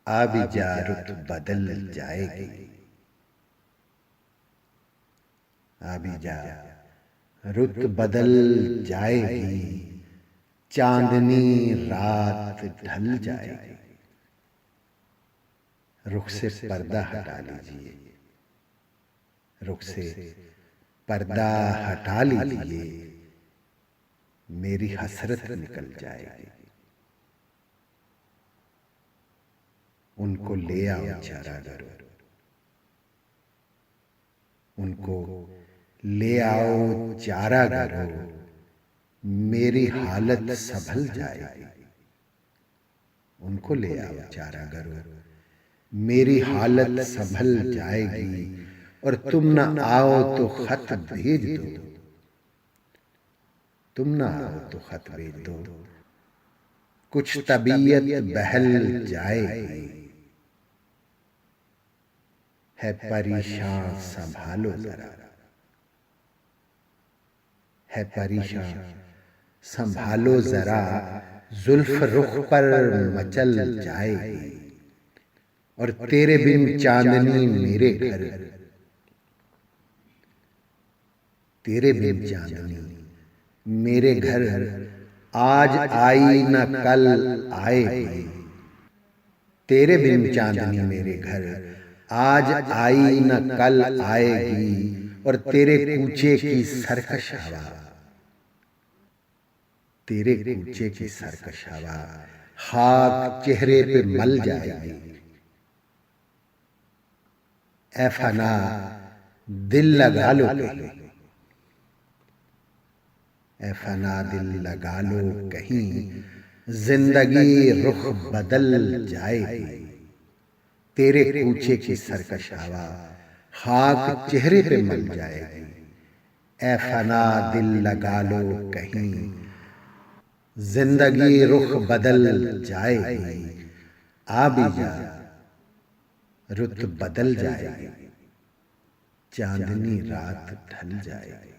आ भी जा रुत बदल जाएगी। आ भी जा रुत बदल जाएगी, चांदनी रात ढल जाएगी। रुख से पर्दा हटा लीजिए, रुख से पर्दा हटा लीजिए, मेरी हसरत निकल जाएगी। उनको ले आओ चारागार, उनको ले आओ चारागार, मेरी हालत संभल जाएगी। उनको ले आओ चारागार, मेरी हालत संभल जाएगी। और तुम न आओ तो खत भेज दो, तुम न आओ तो खत भेज दो, कुछ तबीयत बहल जाएगी। है परेशान संभालो जरा, है परेशान संभालो जरा, जुल्फ रुख पर मचल जाएगी। और तेरे बिन चांदनी मेरे घर, तेरे बिन चांदनी मेरे घर, आज आई न कल आएगी। तेरे बिन चांदनी मेरे घर, आज आई न कल आएगी। और तेरे कूचे की सरकश हवा, तेरे कूचे की सरकश हवा, खाक चेहरे पे मल जाएगी। ऐ फना दिल लगा लो कहीं, ऐ फना दिल लगा लो कहीं, जिंदगी रुख बदल जाएगी। तेरे कूचे की सरकश हवा, खाक चेहरे पे मल जाएगी। ऐ फना दिल लगा लो कहीं, जिंदगी रुख बदल जाएगी। आ भी जा रुत बदल जाएगी, चांदनी रात ढल जाएगी।